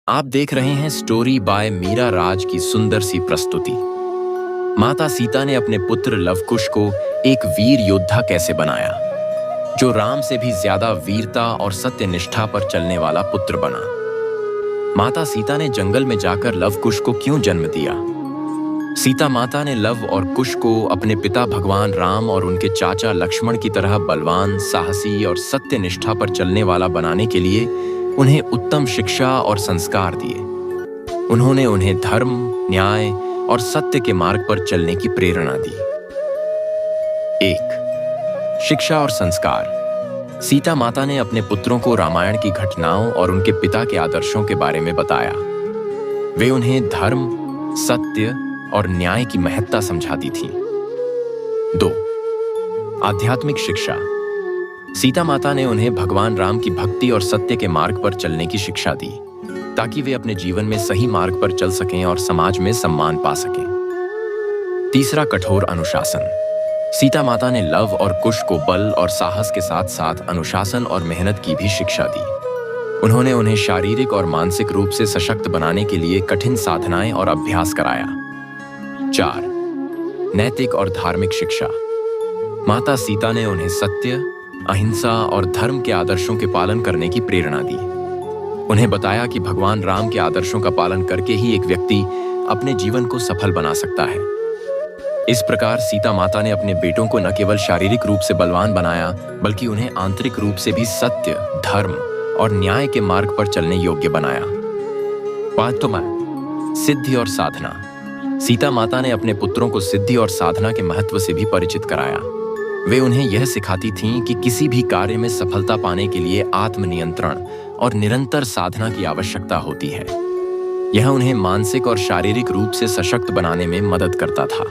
आप देख रहे हैं स्टोरी बाय मीरा राज की सुंदर सी प्रस्तुति। माता सीता ने अपने पुत्र लवकुश को एक वीर योद्धा कैसे बनाया, जो राम से भी ज्यादा वीरता और सत्यनिष्ठा पर चलने वाला पुत्र बना। माता सीता ने जंगल में जाकर लवकुश को क्यों जन्म दिया? सीता माता ने लव और कुश को अपने पिता भगवान राम और उनके चाचा लक्ष्मण की तरह बलवान, साहसी और सत्यनिष्ठा पर चलने वाला बनाने के लिए उन्हें उत्तम शिक्षा और संस्कार दिए। उन्होंने उन्हें धर्म, न्याय और सत्य के मार्ग पर चलने की प्रेरणा दी। 1. शिक्षा और संस्कार। सीता माता ने अपने पुत्रों को रामायण की घटनाओं और उनके पिता के आदर्शों के बारे में बताया। वे उन्हें धर्म, सत्य और न्याय की महत्ता समझाती थीं। 2. आध्यात्मिक शिक्षा। सीता माता ने उन्हें भगवान राम की भक्ति और सत्य के मार्ग पर चलने की शिक्षा दी, ताकि वे अपने जीवन में सही मार्ग पर चल सकें और समाज में सम्मान पा सकें। 3. कठोर अनुशासन। सीता माता ने लव और कुश को बल और साहस के साथ साथ अनुशासन और मेहनत की भी शिक्षा दी। उन्होंने उन्हें शारीरिक और मानसिक रूप से सशक्त बनाने के लिए कठिन साधनाएं और अभ्यास कराया। 4. नैतिक और धार्मिक शिक्षा। माता सीता ने उन्हें सत्य, अहिंसा और धर्म के आदर्शों के पालन करने की प्रेरणा दी। उन्हें बताया कि भगवान राम के आदर्शों का पालन करके ही एक व्यक्ति अपने जीवन को सफल बना सकता है। इस प्रकार सीता माता ने अपने बेटों को न केवल शारीरिक रूप से बलवान बनाया, बल्कि उन्हें आंतरिक रूप से भी सत्य, धर्म और न्याय के मार्ग पर चलने योग्य बनाया। 5. सिद्धि और साधना। सीता माता ने अपने पुत्रों को सिद्धि और साधना के महत्व से भी परिचित कराया। वे उन्हें यह सिखाती थीं कि किसी भी कार्य में सफलता पाने के लिए आत्मनियंत्रण और निरंतर साधना की आवश्यकता होती है। यह उन्हें मानसिक और शारीरिक रूप से सशक्त बनाने में मदद करता था।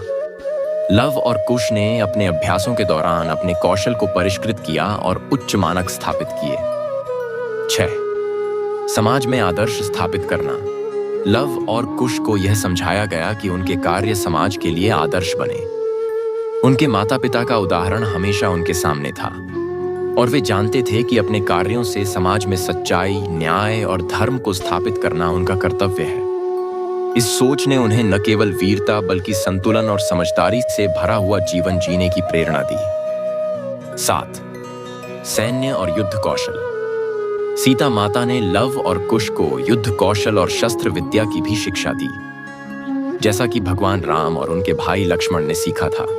लव और कुश ने अपने अभ्यासों के दौरान अपने कौशल को परिष्कृत किया और उच्च मानक स्थापित किए। 6. समाज में आदर्श स्थापित करना। लव और कुश को यह समझाया गया कि उनके कार्य समाज के लिए आदर्श बने। उनके माता पिता का उदाहरण हमेशा उनके सामने था, और वे जानते थे कि अपने कार्यों से समाज में सच्चाई, न्याय और धर्म को स्थापित करना उनका कर्तव्य है। इस सोच ने उन्हें न केवल वीरता बल्कि संतुलन और समझदारी से भरा हुआ जीवन जीने की प्रेरणा दी। 7. सैन्य और युद्ध कौशल। सीता माता ने लव और कुश को युद्ध कौशल और शस्त्र विद्या की भी शिक्षा दी, जैसा कि भगवान राम और उनके भाई लक्ष्मण ने सीखा था।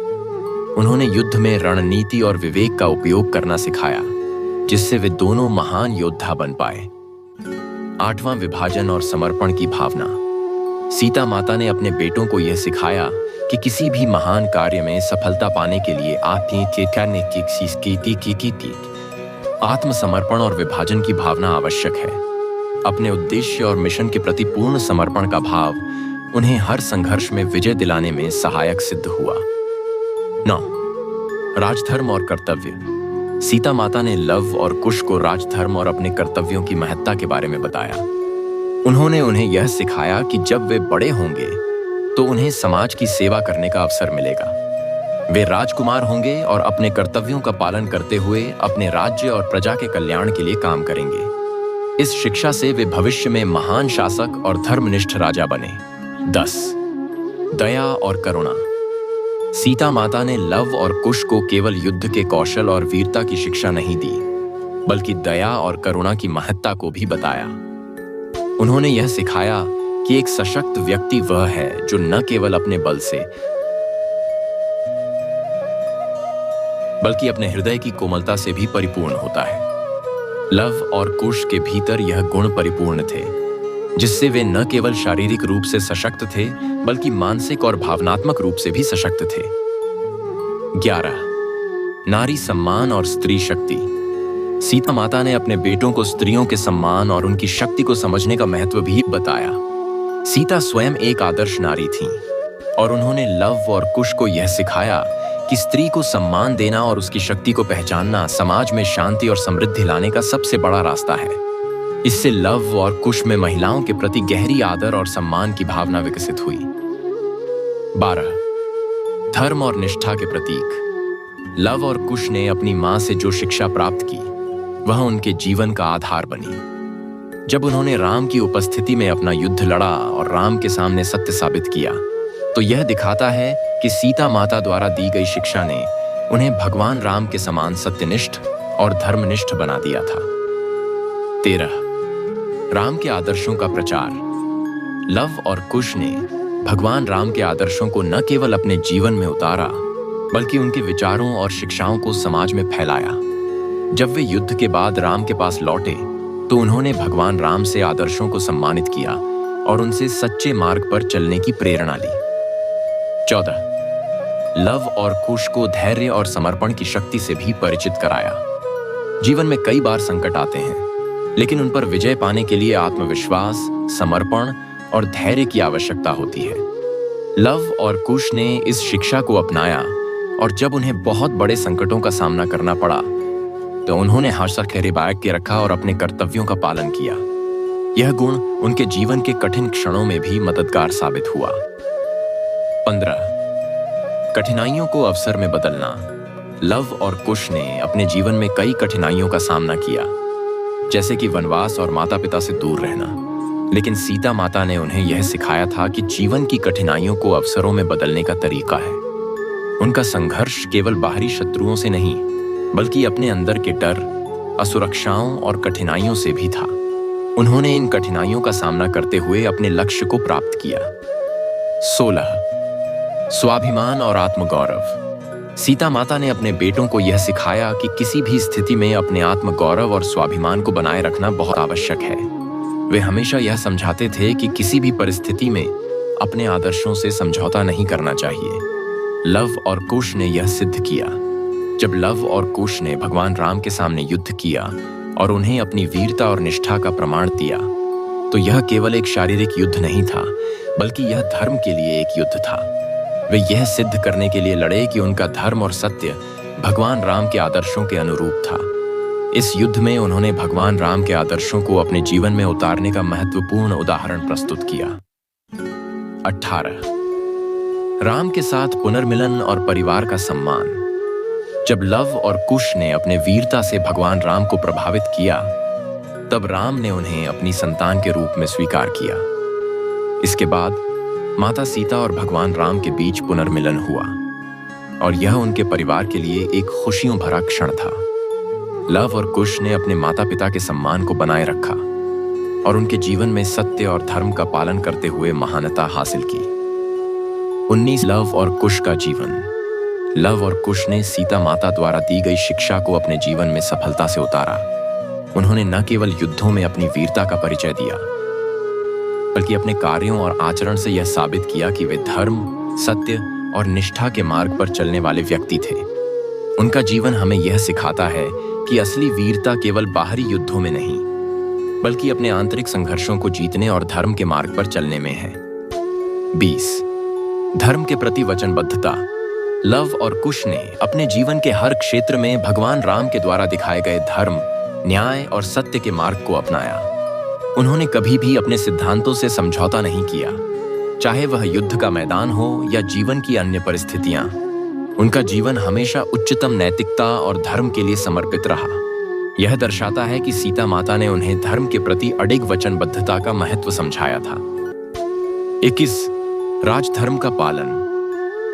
उन्होंने युद्ध में रणनीति और विवेक का उपयोग करना सिखाया, जिससे वे दोनों महान योद्धा बन पाए। 8. विभाजन और समर्पण की भावना। सीता माता ने अपने बेटों को यह सिखाया कि किसी भी महान कार्य में सफलता पाने के लिए आत्मसमर्पण और विभाजन की भावना आवश्यक है। अपने उद्देश्य और मिशन के प्रति पूर्ण समर्पण का भाव उन्हें हर संघर्ष में विजय दिलाने में सहायक सिद्ध हुआ। 9. राजधर्म और कर्तव्य। सीता माता ने लव और कुश को राजधर्म और अपने कर्तव्यों की महत्ता के बारे में बताया। उन्होंने उन्हें यह सिखाया कि जब वे बड़े होंगे तो उन्हें समाज की सेवा करने का अवसर मिलेगा। वे राजकुमार होंगे और अपने कर्तव्यों का पालन करते हुए अपने राज्य और प्रजा के कल्याण के लिए काम करेंगे। इस शिक्षा से वे भविष्य में महान शासक और धर्मनिष्ठ राजा बने। 10. दया और करुणा। सीता माता ने लव और कुश को केवल युद्ध के कौशल और वीरता की शिक्षा नहीं दी, बल्कि दया और करुणा की महत्ता को भी बताया। उन्होंने यह सिखाया कि एक सशक्त व्यक्ति वह है जो न केवल अपने बल से बल्कि अपने हृदय की कोमलता से भी परिपूर्ण होता है। लव और कुश के भीतर यह गुण परिपूर्ण थे, जिससे वे न केवल शारीरिक रूप से सशक्त थे, बल्कि मानसिक और भावनात्मक रूप से भी सशक्त थे। 11. नारी सम्मान और स्त्री शक्ति। सीता माता ने अपने बेटों को स्त्रियों के सम्मान और उनकी शक्ति को समझने का महत्व भी बताया। सीता स्वयं एक आदर्श नारी थीं, और उन्होंने लव और कुश को यह सिखाया कि स्त्री को सम्मान देना और उसकी शक्ति को पहचानना समाज में शांति और समृद्धि लाने का सबसे बड़ा रास्ता है। इससे लव और कुश में महिलाओं के प्रति गहरी आदर और सम्मान की भावना विकसित हुई। 12. धर्म और निष्ठा के प्रतीक। लव और कुश ने अपनी मां से जो शिक्षा प्राप्त की, वह उनके जीवन का आधार बनी। जब उन्होंने राम की उपस्थिति में अपना युद्ध लड़ा और राम के सामने सत्य साबित किया, तो यह दिखाता है कि सीता माता द्वारा दी गई शिक्षा ने उन्हें भगवान राम के समान सत्यनिष्ठ और धर्मनिष्ठ बना दिया था। 13. राम के आदर्शों का प्रचार। लव और कुश ने भगवान राम के आदर्शों को न केवल अपने जीवन में उतारा, बल्कि उनके विचारों और शिक्षाओं को समाज में फैलाया। जब वे युद्ध के बाद राम के पास लौटे, तो उन्होंने भगवान राम से आदर्शों को सम्मानित किया और उनसे सच्चे मार्ग पर चलने की प्रेरणा ली। 14. लव और कुश को धैर्य और समर्पण की शक्ति से भी परिचित कराया। जीवन में कई बार संकट आते हैं, लेकिन उन पर विजय पाने के लिए आत्मविश्वास, समर्पण और धैर्य की आवश्यकता होती है। लव और कुश ने इस शिक्षा को अपनाया और जब उन्हें बहुत बड़े संकटों का सामना करना पड़ा, तो उन्होंने हौसला खैरे बाग के रखा और अपने कर्तव्यों का पालन किया। यह गुण उनके जीवन के कठिन क्षणों में भी मददगार साबित हुआ। 15. कठिनाइयों को अवसर में बदलना। लव और कुश ने अपने जीवन में कई कठिनाइयों का सामना किया, जैसे कि वनवास और माता पिता से दूर रहना। लेकिन सीता माता ने उन्हें यह सिखाया था कि जीवन की कठिनाइयों को अवसरों में बदलने का तरीका है। उनका संघर्ष केवल बाहरी शत्रुओं से नहीं, बल्कि अपने अंदर के डर, असुरक्षाओं और कठिनाइयों से भी था। उन्होंने इन कठिनाइयों का सामना करते हुए अपने लक्ष्य को प्राप्त किया। 16. स्वाभिमान और आत्मगौरव। सीता माता ने अपने बेटों को यह सिखाया कि किसी भी स्थिति में अपने आत्मगौरव और स्वाभिमान को बनाए रखना बहुत आवश्यक है। वे हमेशा यह समझाते थे कि किसी भी परिस्थिति में अपने आदर्शों से समझौता नहीं करना चाहिए। लव और कुश ने यह सिद्ध किया। जब लव और कुश ने भगवान राम के सामने युद्ध किया और उन्हें अपनी वीरता और निष्ठा का प्रमाण दिया, तो यह केवल एक शारीरिक युद्ध नहीं था, बल्कि यह धर्म के लिए एक युद्ध था। वे यह सिद्ध करने के लिए लड़े कि उनका धर्म और सत्य भगवान राम के आदर्शों के अनुरूप था। इस युद्ध में उन्होंने भगवान राम के आदर्शों को अपने जीवन में उतारने का महत्वपूर्ण उदाहरण प्रस्तुत किया। 18. राम के साथ पुनर्मिलन और परिवार का सम्मान। जब लव और कुश ने अपने वीरता से भगवान राम को प्रभावित किया, तब राम ने उन्हें अपनी संतान के रूप में स्वीकार किया। इसके बाद माता सीता और भगवान राम के बीच पुनर्मिलन हुआ और यह उनके परिवार के लिए एक खुशियों भरा क्षण था। लव और कुश ने अपने माता पिता के सम्मान को बनाए रखा और उनके जीवन में सत्य और धर्म का पालन करते हुए महानता हासिल की। 19. लव और कुश का जीवन। लव और कुश ने सीता माता द्वारा दी गई शिक्षा को अपने जीवन में सफलता से उतारा। उन्होंने न केवल युद्धों में अपनी वीरता का परिचय दिया, बल्कि अपने कार्यों और आचरण से यह साबित किया कि वे धर्म, सत्य और निष्ठा के मार्ग पर चलने वाले व्यक्ति थे। उनका जीवन हमें यह सिखाता है कि असली वीरता केवल बाहरी युद्धों में नहीं, बल्कि अपने आंतरिक संघर्षों को जीतने और धर्म के मार्ग पर चलने में है। 20. धर्म के प्रति वचनबद्धता। लव और कुश ने अपने जीवन के हर क्षेत्र में भगवान राम के द्वारा दिखाए गए धर्म, न्याय और सत्य के मार्ग को अपनाया। उन्होंने कभी भी अपने सिद्धांतों से समझौता नहीं किया, चाहे वह युद्ध का मैदान हो या जीवन की अन्य परिस्थितियां। उनका जीवन हमेशा उच्चतम नैतिकता और धर्म के लिए समर्पित रहा। यह दर्शाता है कि सीता माता ने उन्हें धर्म के प्रति अडिग वचनबद्धता का महत्व समझाया था। 21. राजधर्म का पालन।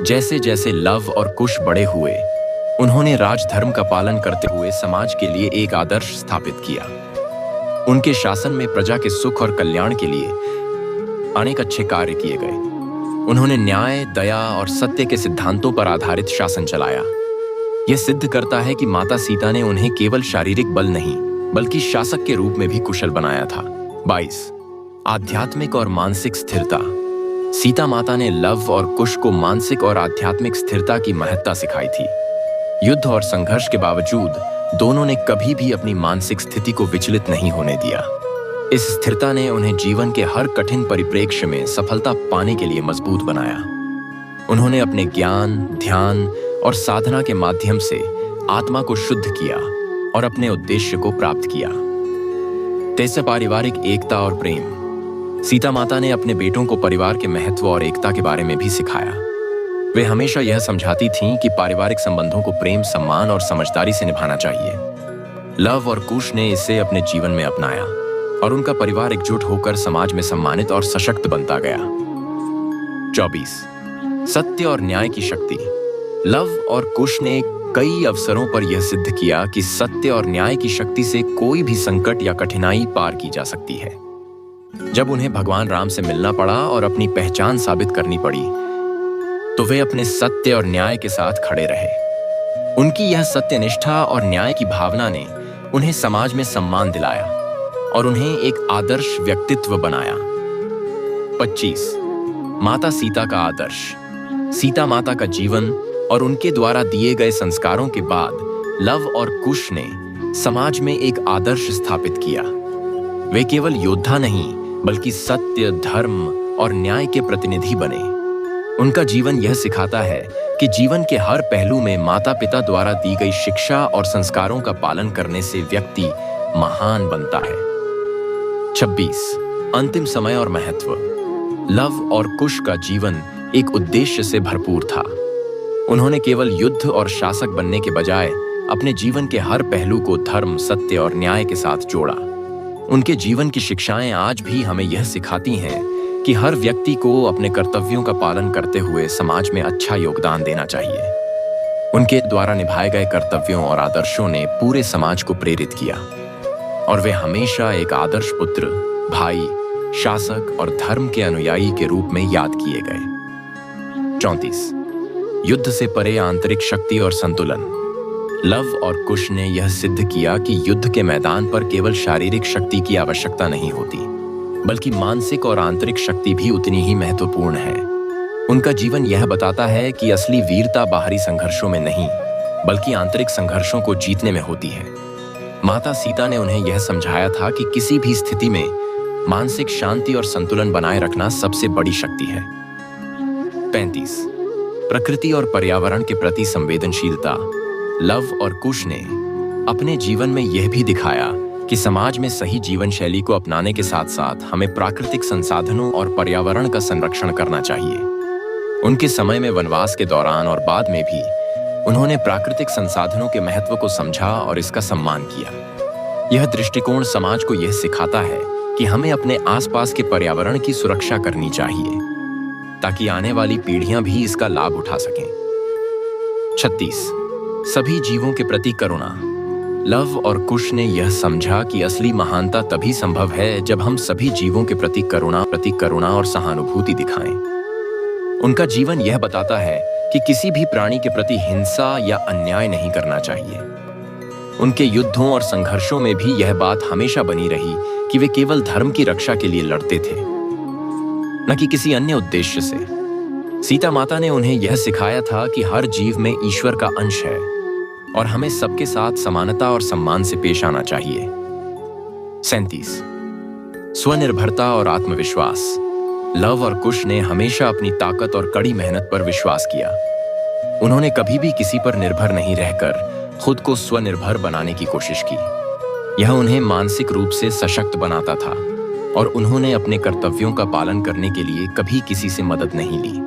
जैसे जैसे लव और कुश बड़े हुए, उन्होंने राजधर्म का पालन करते हुए समाज के लिए एक आदर्श स्थापित किया। उनके शासन में प्रजा के सुख और कल्याण के लिए अनेक अच्छे कार्य किए गए। उन्होंने न्याय, दया और सत्य के सिद्धांतों पर आधारित शासन चलाया। यह सिद्ध करता है कि माता सीता ने उन्हें केवल शारीरिक बल नहीं, बल्कि शासक के रूप में भी कुशल बनाया था। 22. आध्यात्मिक और मानसिक स्थिरता। सीता माता ने लव और कुश को मानसिक और आध्यात्मिक स्थिरता की महत्ता सिखाई थी। युद्ध और संघर्ष के बावजूद दोनों ने कभी भी अपनी मानसिक स्थिति को विचलित नहीं होने दिया। इस स्थिरता ने उन्हें जीवन के हर कठिन परिप्रेक्ष्य में सफलता पाने के लिए मजबूत बनाया। उन्होंने अपने ज्ञान, ध्यान और साधना के माध्यम से आत्मा को शुद्ध किया और अपने उद्देश्य को प्राप्त किया। 23. पारिवारिक एकता और प्रेम। सीता माता ने अपने बेटों को परिवार के महत्व और एकता के बारे में भी सिखाया। वे हमेशा यह समझाती थीं कि पारिवारिक संबंधों को प्रेम, सम्मान और समझदारी से निभाना चाहिए। लव और कुश ने इसे अपने जीवन में अपनाया और उनका परिवार एकजुट होकर समाज में सम्मानित और सशक्त बनता गया। 24 सत्य और न्याय की शक्ति। लव और कुश ने कई अवसरों पर यह सिद्ध किया कि सत्य और न्याय की शक्ति से कोई भी संकट या कठिनाई पार की जा सकती है। जब उन्हें भगवान राम से मिलना पड़ा और अपनी पहचान साबित करनी पड़ी, तो वे अपने सत्य और न्याय के साथ खड़े रहे। उनकी यह सत्यनिष्ठा और न्याय की भावना ने उन्हें समाज में सम्मान दिलाया और उन्हें एक आदर्श व्यक्तित्व बनाया। 25 माता सीता का आदर्श। सीता माता का जीवन और उनके द्वारा दिए गए संस्कारों के बाद लव और कुश ने समाज में एक आदर्श स्थापित किया। वे केवल योद्धा नहीं, बल्कि सत्य, धर्म और न्याय के प्रतिनिधि बने। उनका जीवन यह सिखाता है कि जीवन के हर पहलू में माता पिता द्वारा दी गई शिक्षा और संस्कारों का पालन करने से व्यक्ति महान बनता है। 26 अंतिम समय और महत्व। लव और कुश का जीवन एक उद्देश्य से भरपूर था। उन्होंने केवल युद्ध और शासक बनने के बजाय अपने जीवन के हर पहलू को धर्म, सत्य और न्याय के साथ जोड़ा। उनके जीवन की शिक्षाएं आज भी हमें यह सिखाती हैं कि हर व्यक्ति को अपने कर्तव्यों का पालन करते हुए समाज में अच्छा योगदान देना चाहिए। उनके द्वारा निभाए गए कर्तव्यों और आदर्शों ने पूरे समाज को प्रेरित किया और वे हमेशा एक आदर्श पुत्र, भाई, शासक और धर्म के अनुयायी के रूप में याद किए गए। 34 युद्ध से परे आंतरिक शक्ति और संतुलन। लव और कुश ने यह सिद्ध किया कि युद्ध के मैदान पर केवल शारीरिक शक्ति की आवश्यकता नहीं होती, बल्कि मानसिक और आंतरिक शक्ति भी उतनी ही महत्वपूर्ण है। उनका जीवन यह बताता है कि असली वीरता बाहरी संघर्षों में नहीं, बल्कि आंतरिक संघर्षों को जीतने में होती है। माता सीता ने उन्हें यह समझाया था कि किसी भी स्थिति में मानसिक शांति और संतुलन बनाए रखना सबसे बड़ी शक्ति है। 35 प्रकृति और पर्यावरण के प्रति संवेदनशीलता। लव और कुश ने अपने जीवन में यह भी दिखाया कि समाज में सही जीवन शैली को अपनाने के साथ साथ हमें प्राकृतिक संसाधनों और पर्यावरण का संरक्षण करना चाहिए। उनके समय में वनवास के दौरान और बाद में भी उन्होंने प्राकृतिक संसाधनों के महत्व को समझा और इसका सम्मान किया। यह दृष्टिकोण समाज को यह सिखाता है कि हमें अपने आसपास के पर्यावरण की सुरक्षा करनी चाहिए, ताकि आने वाली पीढ़ियां भी इसका लाभ उठा सकें। 36 सभी जीवों के प्रति करुणा। लव और कुश ने यह समझा कि असली महानता तभी संभव है जब हम सभी जीवों के प्रति करुणा और सहानुभूति दिखाएं। उनका जीवन यह बताता है कि किसी भी प्राणी के प्रति हिंसा या अन्याय नहीं करना चाहिए। उनके युद्धों और संघर्षों में भी यह बात हमेशा बनी रही कि वे केवल धर्म की रक्षा के लिए लड़ते थे, न कि किसी अन्य उद्देश्य से। सीता माता ने उन्हें यह सिखाया था कि हर जीव में ईश्वर का अंश है और हमें सबके साथ समानता और सम्मान से पेश आना चाहिए। 37 स्वनिर्भरता और आत्मविश्वास। लव और कुश ने हमेशा अपनी ताकत और कड़ी मेहनत पर विश्वास किया। उन्होंने कभी भी किसी पर निर्भर नहीं रहकर खुद को स्वनिर्भर बनाने की कोशिश की। यह उन्हें मानसिक रूप से सशक्त बनाता था और उन्होंने अपने कर्तव्यों का पालन करने के लिए कभी किसी से मदद नहीं ली।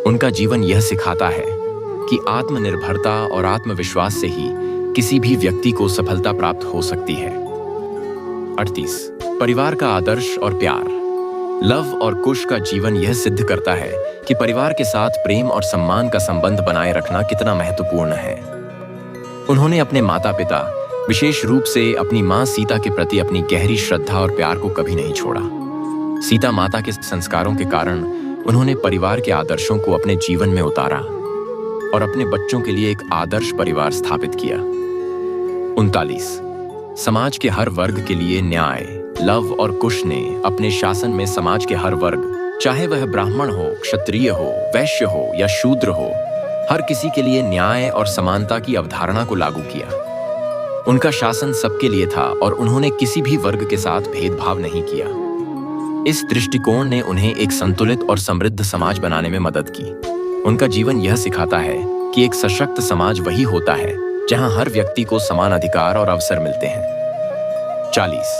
उनका जीवन यह सिखाता है कि आत्मनिर्भरता और आत्मविश्वास से ही किसी भी व्यक्ति को सफलता प्राप्त हो सकती है। 38 परिवार का आदर्श और प्यार। लव और कुश का जीवन यह सिद्ध करता है कि परिवार के साथ प्रेम और सम्मान का संबंध बनाए रखना कितना महत्वपूर्ण है। उन्होंने अपने माता पिता, विशेष रूप से अपनी मां सीता के प्रति अपनी गहरी श्रद्धा और प्यार को कभी नहीं छोड़ा। सीता माता के संस्कारों के कारण उन्होंने परिवार के आदर्शों को अपने जीवन में उतारा और अपने बच्चों के लिए एक आदर्श परिवार स्थापित किया। 39 समाज के हर वर्ग के लिए न्याय। लव और कुश ने अपने शासन में समाज के हर वर्ग, चाहे वह ब्राह्मण हो, क्षत्रिय हो, वैश्य हो या शूद्र हो, हर किसी के लिए न्याय और समानता की अवधारणा को लागू किया। उनका शासन सबके लिए था और उन्होंने किसी भी वर्ग के साथ भेदभाव नहीं किया। इस दृष्टिकोण ने उन्हें एक संतुलित और समृद्ध समाज बनाने में मदद की। उनका जीवन यह सिखाता है कि एक सशक्त समाज वही होता है जहां हर व्यक्ति को समान अधिकार और अवसर मिलते हैं। 40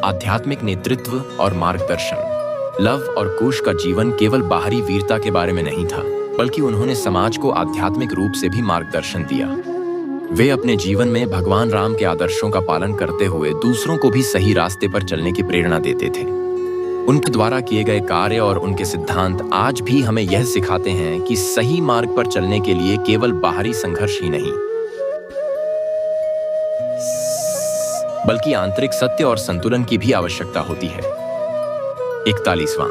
आध्यात्मिक नेतृत्व और मार्गदर्शन। लव और कुश का जीवन केवल बाहरी वीरता के बारे में नहीं था, बल्कि उन्होंने समाज को आध्यात्मिक रूप से भी मार्गदर्शन दिया। वे अपने जीवन में भगवान राम के आदर्शों का पालन करते हुए दूसरों को भी सही रास्ते पर चलने की प्रेरणा देते थे। उनके द्वारा किए गए कार्य और उनके सिद्धांत आज भी हमें यह सिखाते हैं कि सही मार्ग पर चलने के लिए केवल बाहरी संघर्ष ही नहीं, बल्कि आंतरिक सत्य और संतुलन की भी आवश्यकता होती है। 41वां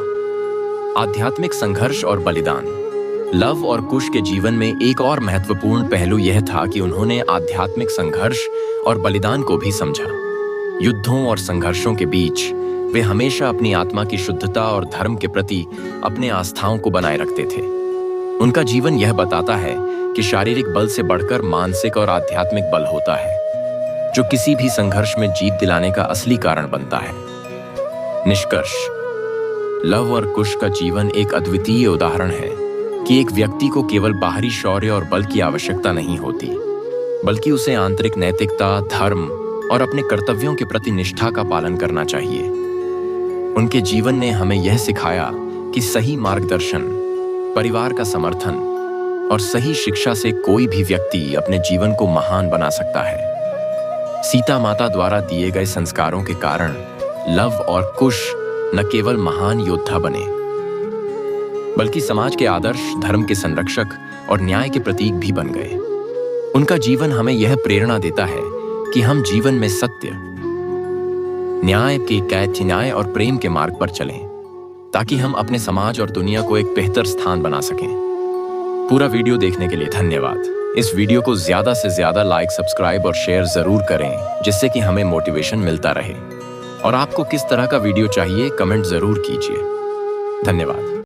आध्यात्मिक संघर्ष और बलिदान। लव और कुश के जीवन में एक और महत्वपूर्ण पहलू यह था कि उन्होंने आध्यात्मिक संघर्ष और बलिदान को भी समझा। युद्धों और संघर्षों के बीच वे हमेशा अपनी आत्मा की शुद्धता और धर्म के प्रति अपने आस्थाओं को बनाए रखते थे। उनका जीवन यह बताता है कि शारीरिक बल से बढ़कर मानसिक और आध्यात्मिक बल होता है, जो किसी भी संघर्ष में जीत दिलाने का असली कारण बनता है। निष्कर्ष, लव और कुश का जीवन एक अद्वितीय उदाहरण है कि एक व्यक्ति को केवल बाहरी शौर्य और बल की आवश्यकता नहीं होती, बल्कि उसे आंतरिक नैतिकता, धर्म और अपने कर्तव्यों के प्रति निष्ठा का पालन करना चाहिए। उनके जीवन ने हमें यह सिखाया कि सही मार्गदर्शन, परिवार का समर्थन और सही शिक्षा से कोई भी व्यक्ति अपने जीवन को महान बना सकता है। सीता माता द्वारा दिए गए संस्कारों के कारण लव और कुश न केवल महान योद्धा बने, बल्कि समाज के आदर्श, धर्म के संरक्षक और न्याय के प्रतीक भी बन गए। उनका जीवन हमें यह प्रेरणा देता है कि हम जीवन में सत्य, न्याय और प्रेम के मार्ग पर चलें, ताकि हम अपने समाज और दुनिया को एक बेहतर स्थान बना सकें। पूरा वीडियो देखने के लिए धन्यवाद। इस वीडियो को ज्यादा से ज्यादा लाइक, सब्सक्राइब और शेयर जरूर करें, जिससे कि हमें मोटिवेशन मिलता रहे। और आपको किस तरह का वीडियो चाहिए, कमेंट जरूर कीजिए। धन्यवाद।